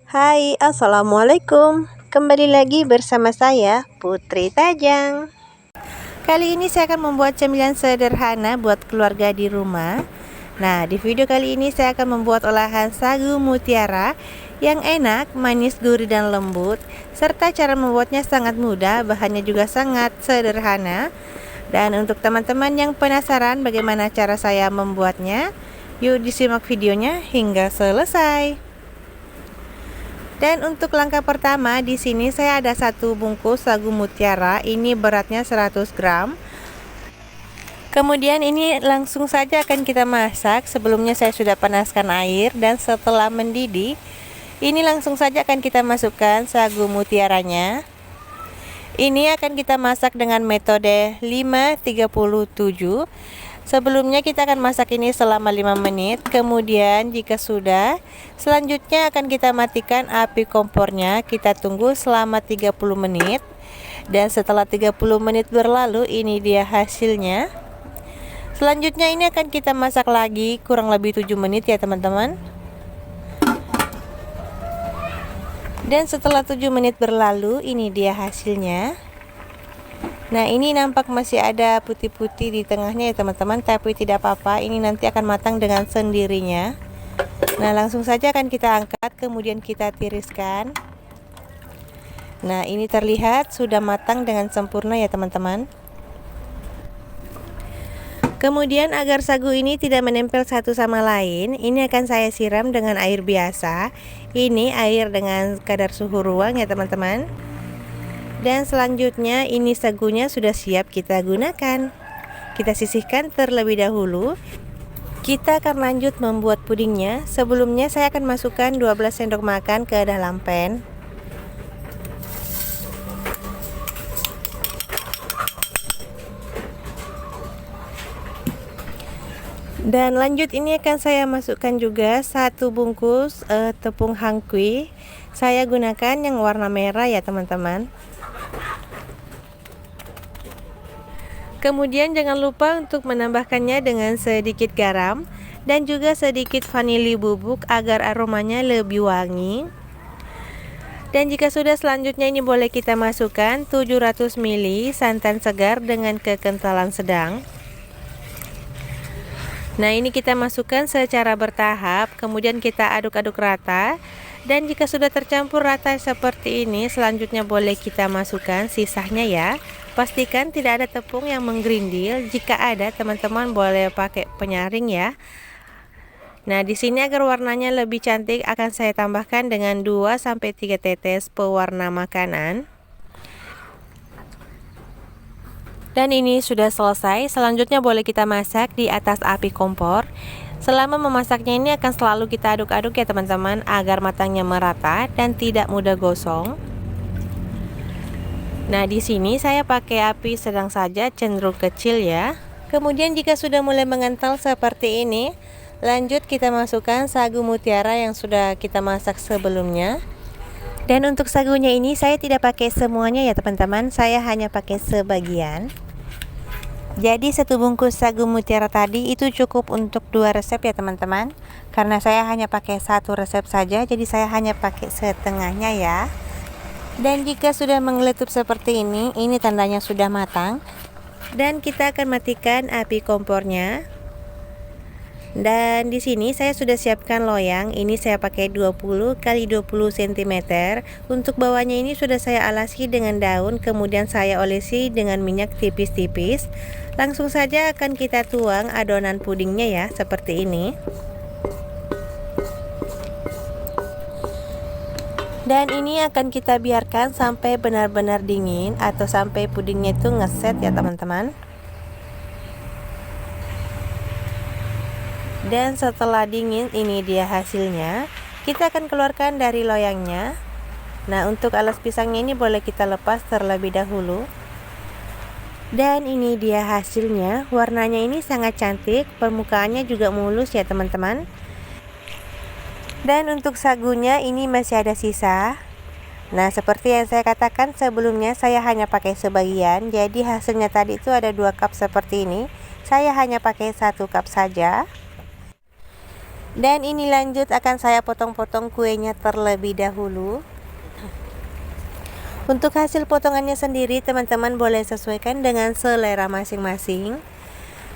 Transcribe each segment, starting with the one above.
Hai, assalamualaikum. Kembali lagi bersama saya, Putri Tajang. Kali ini saya akan membuat cemilan sederhana buat keluarga di rumah. Nah, di video kali ini saya akan membuat olahan sagu mutiara yang enak, manis, gurih, dan lembut. Serta cara membuatnya sangat mudah, bahannya juga sangat sederhana. Dan untuk teman-teman yang penasaran bagaimana cara saya membuatnya, yuk disimak videonya hingga selesai. Dan untuk langkah pertama di sini saya ada 1 bungkus sagu mutiara, ini beratnya 100 gram. Kemudian ini langsung saja akan kita masak. Sebelumnya saya sudah panaskan air dan setelah mendidih, ini langsung saja akan kita masukkan sagu mutiaranya. Ini akan kita masak dengan metode 5-37. Sebelumnya kita akan masak ini selama 5 menit. Kemudian jika sudah, selanjutnya akan kita matikan api kompornya. Kita tunggu selama 30 menit. Dan setelah 30 menit berlalu, ini dia hasilnya. Selanjutnya ini akan kita masak lagi kurang lebih 7 menit ya teman-teman. Dan setelah 7 menit berlalu, ini dia hasilnya. Nah, ini nampak masih ada putih-putih di tengahnya ya teman-teman, tapi tidak apa-apa, ini nanti akan matang dengan sendirinya. Nah, langsung saja akan kita angkat, kemudian kita tiriskan. Nah, ini terlihat sudah matang dengan sempurna ya teman-teman. Kemudian agar sagu ini tidak menempel satu sama lain, ini akan saya siram dengan air biasa. Ini air dengan kadar suhu ruang ya teman-teman. Dan selanjutnya ini sagunya sudah siap kita gunakan. Kita sisihkan terlebih dahulu. Kita akan lanjut membuat pudingnya. Sebelumnya saya akan masukkan 12 sendok makan ke dalam pan. Dan lanjut ini akan saya masukkan juga 1 bungkus tepung hangkui. Saya gunakan yang warna merah ya teman-teman. Kemudian jangan lupa untuk menambahkannya dengan sedikit garam dan juga sedikit vanili bubuk agar aromanya lebih wangi. Dan jika sudah, selanjutnya ini boleh kita masukkan 700 ml santan segar dengan kekentalan sedang. Nah, ini kita masukkan secara bertahap, kemudian kita aduk-aduk rata. Dan jika sudah tercampur rata seperti ini, selanjutnya boleh kita masukkan sisanya ya. Pastikan tidak ada tepung yang menggerindil. Jika ada, teman-teman boleh pakai penyaring ya. Nah, di sini agar warnanya lebih cantik akan saya tambahkan dengan 2-3 tetes pewarna makanan. Dan ini sudah selesai. Selanjutnya boleh kita masak di atas api kompor. Selama memasaknya ini akan selalu kita aduk-aduk ya teman-teman, agar matangnya merata dan tidak mudah gosong. Nah, di sini saya pakai api sedang saja, cenderung kecil ya. Kemudian jika sudah mulai mengental seperti ini, lanjut kita masukkan sagu mutiara yang sudah kita masak sebelumnya. Dan untuk sagunya ini saya tidak pakai semuanya ya teman-teman, saya hanya pakai sebagian. Jadi 1 bungkus sagu mutiara tadi itu cukup untuk 2 resep ya teman-teman. Karena saya hanya pakai 1 resep saja, jadi saya hanya pakai setengahnya ya. Dan jika sudah mengeletup seperti ini tandanya sudah matang. Dan kita akan matikan api kompornya. Dan di sini saya sudah siapkan loyang. Ini saya pakai 20 x 20 cm. Untuk bawahnya ini sudah saya alasi dengan daun, kemudian saya olesi dengan minyak tipis-tipis. Langsung saja akan kita tuang adonan pudingnya ya, seperti ini. Dan ini akan kita biarkan sampai benar-benar dingin atau sampai pudingnya itu ngeset ya teman-teman. Dan setelah dingin, ini dia hasilnya. Kita akan keluarkan dari loyangnya. Nah, untuk alas pisangnya ini boleh kita lepas terlebih dahulu. Dan ini dia hasilnya. Warnanya ini sangat cantik, permukaannya juga mulus ya teman-teman. Dan untuk sagunya ini masih ada sisa. Nah, seperti yang saya katakan sebelumnya, saya hanya pakai sebagian. Jadi hasilnya tadi itu ada 2 cup seperti ini. Saya hanya pakai 1 cup saja. Dan ini lanjut akan saya potong-potong kuenya terlebih dahulu. Untuk hasil potongannya sendiri teman-teman boleh sesuaikan dengan selera masing-masing.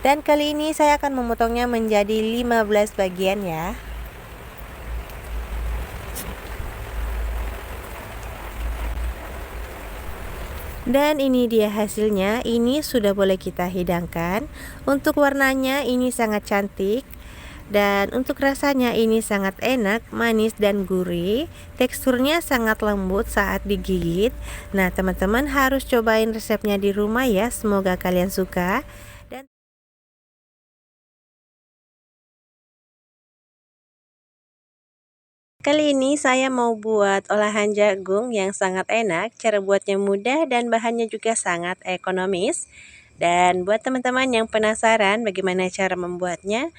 Dan kali ini saya akan memotongnya menjadi 15 bagian ya. Dan ini dia hasilnya, ini sudah boleh kita hidangkan. Untuk warnanya ini sangat cantik. Dan untuk rasanya ini sangat enak, manis dan gurih. Teksturnya sangat lembut saat digigit. Nah teman-teman harus cobain resepnya di rumah ya, semoga kalian suka. Dan kali ini saya mau buat olahan jagung yang sangat enak. Cara buatnya mudah dan bahannya juga sangat ekonomis. Dan buat teman-teman yang penasaran bagaimana cara membuatnya,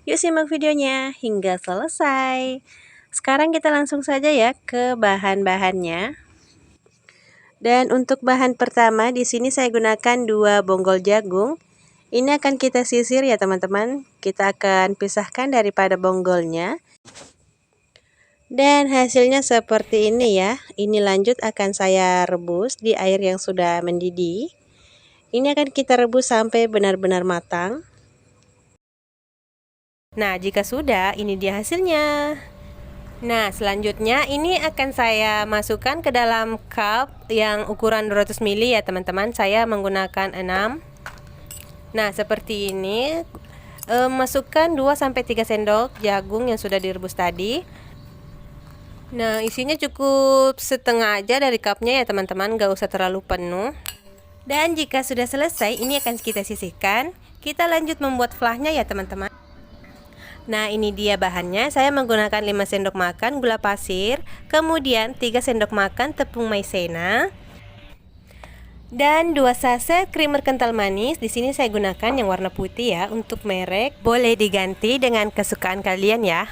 yuk simak videonya hingga selesai. Sekarang kita langsung saja ya ke bahan-bahannya. Dan untuk bahan pertama di sini saya gunakan 2 bonggol jagung. Ini akan kita sisir ya teman-teman. Kita akan pisahkan daripada bonggolnya. Dan hasilnya seperti ini ya. Ini lanjut akan saya rebus di air yang sudah mendidih. Ini akan kita rebus sampai benar-benar matang. Nah, jika sudah, ini dia hasilnya. Nah, selanjutnya ini akan saya masukkan ke dalam cup yang ukuran 200 ml ya teman-teman. Saya menggunakan 6. Nah, seperti ini. Masukkan 2-3 sendok jagung yang sudah direbus tadi. Nah, isinya cukup setengah aja dari cupnya ya teman-teman, gak usah terlalu penuh. Dan jika sudah selesai, ini akan kita sisihkan. Kita lanjut membuat flahnya ya teman-teman. Nah, ini dia bahannya. Saya menggunakan 5 sendok makan gula pasir, kemudian 3 sendok makan tepung maizena, dan 2 saset creamer kental manis. Di sini saya gunakan yang warna putih ya, untuk merek boleh diganti dengan kesukaan kalian ya.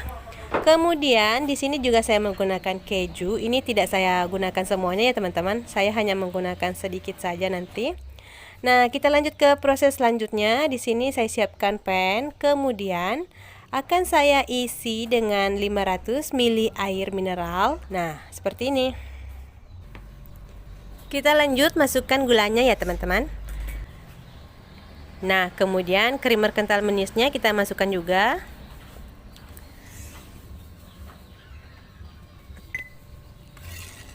Kemudian di sini juga saya menggunakan keju. Ini tidak saya gunakan semuanya ya teman-teman. Saya hanya menggunakan sedikit saja nanti. Nah, kita lanjut ke proses selanjutnya. Di sini saya siapkan pan. Kemudian akan saya isi dengan 500 ml air mineral. Nah, seperti ini. Kita lanjut masukkan gulanya ya teman-teman. Nah, kemudian creamer kental manisnya kita masukkan juga.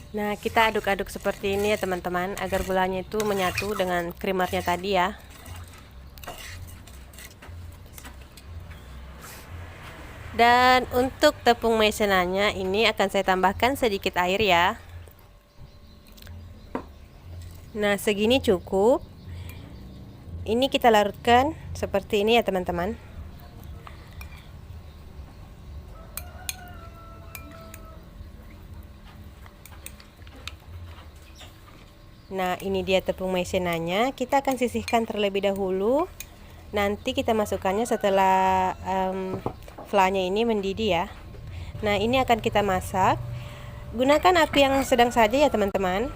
Nah, kita aduk-aduk seperti ini ya teman-teman, agar gulanya itu menyatu dengan creamernya tadi ya. Dan untuk tepung maizenanya ini akan saya tambahkan sedikit air ya. Nah, segini cukup. Ini kita larutkan seperti ini ya teman-teman. Nah, ini dia tepung maizenanya. Kita akan sisihkan terlebih dahulu. Nanti kita masukkannya setelah flanya ini mendidih ya. Nah, ini akan kita masak. Gunakan api yang sedang saja ya teman-teman.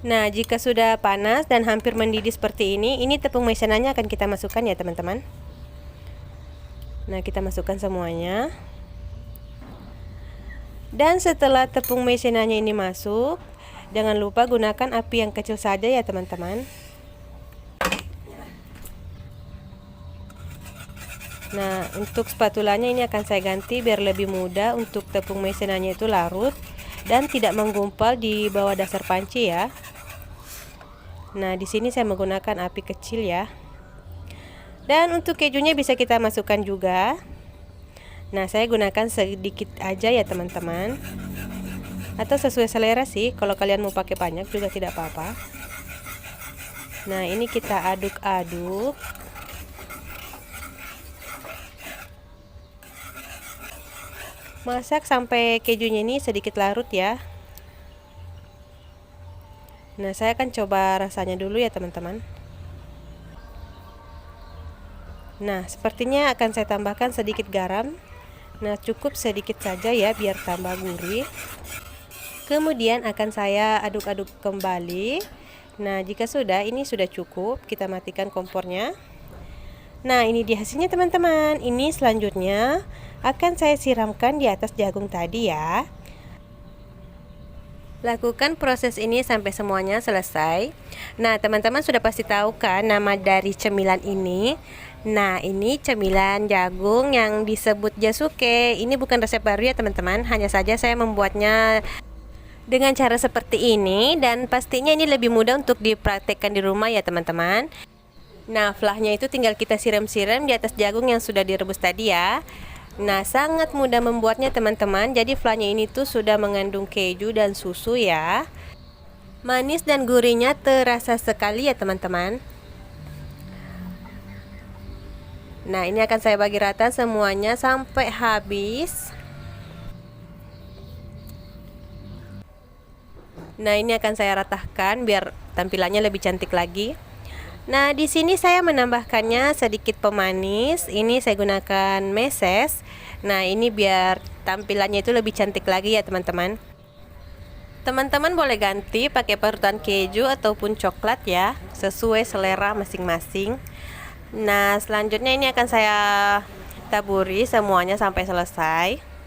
Nah, jika sudah panas dan hampir mendidih seperti ini tepung maizenanya akan kita masukkan ya teman-teman. Nah, kita masukkan semuanya. Dan setelah tepung maizenanya ini masuk, jangan lupa gunakan api yang kecil saja ya teman-teman. Nah, untuk spatulanya ini akan saya ganti biar lebih mudah untuk tepung maizenanya itu larut dan tidak menggumpal di bawah dasar panci ya. Nah, di sini saya menggunakan api kecil ya. Dan untuk kejunya bisa kita masukkan juga. Nah, saya gunakan sedikit aja ya teman-teman. Atau sesuai selera sih, kalau kalian mau pakai banyak juga tidak apa-apa. Nah, ini kita aduk-aduk. Masak sampai kejunya ini sedikit larut ya. Nah, saya akan coba rasanya dulu ya teman-teman. Nah, sepertinya akan saya tambahkan sedikit garam. Nah, cukup sedikit saja ya biar tambah gurih. Kemudian akan saya aduk-aduk kembali. Nah, jika sudah, ini sudah cukup, kita matikan kompornya. Nah, ini dia hasilnya teman-teman. Ini selanjutnya akan saya siramkan di atas jagung tadi ya. Lakukan proses ini sampai semuanya selesai. Nah, teman-teman sudah pasti tahu kan nama dari cemilan ini. Nah, ini cemilan jagung yang disebut jasuke. Ini bukan resep baru ya teman-teman, hanya saja saya membuatnya dengan cara seperti ini, dan pastinya ini lebih mudah untuk dipraktekkan di rumah ya teman-teman. Nah, flahnya itu tinggal kita siram-siram di atas jagung yang sudah direbus tadi ya. Nah, sangat mudah membuatnya teman-teman. Jadi flahnya ini tuh sudah mengandung keju dan susu ya. Manis dan gurihnya terasa sekali ya teman-teman. Nah, ini akan saya bagi rata semuanya sampai habis. Nah, ini akan saya ratakan biar tampilannya lebih cantik lagi. Nah, di sini saya menambahkannya sedikit pemanis. Ini saya gunakan meses. Nah, ini biar tampilannya itu lebih cantik lagi ya teman-teman. Teman-teman boleh ganti pakai parutan keju ataupun coklat ya, sesuai selera masing-masing. Nah, selanjutnya ini akan saya taburi semuanya sampai selesai.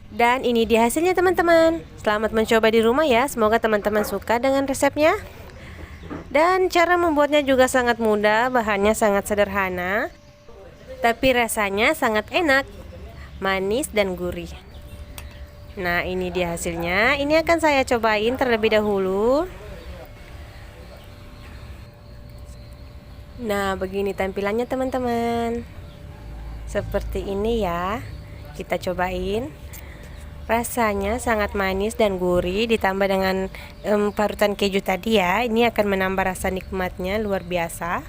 Dan ini dia hasilnya teman-teman. Selamat mencoba di rumah ya. Semoga teman-teman suka dengan resepnya. Dan cara membuatnya juga sangat mudah. Bahannya sangat sederhana, tapi rasanya sangat enak, manis dan gurih. Nah, ini dia hasilnya. Ini akan saya cobain terlebih dahulu. Nah, begini tampilannya teman-teman. Seperti ini ya. Kita cobain. Rasanya sangat manis dan gurih, ditambah dengan parutan keju tadi ya. Ini akan menambah rasa nikmatnya luar biasa.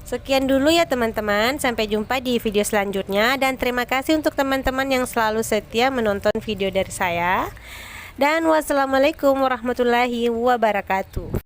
Sekian dulu ya teman-teman, sampai jumpa di video selanjutnya. Dan terima kasih untuk teman-teman yang selalu setia menonton video dari saya. Dan wassalamualaikum warahmatullahi wabarakatuh.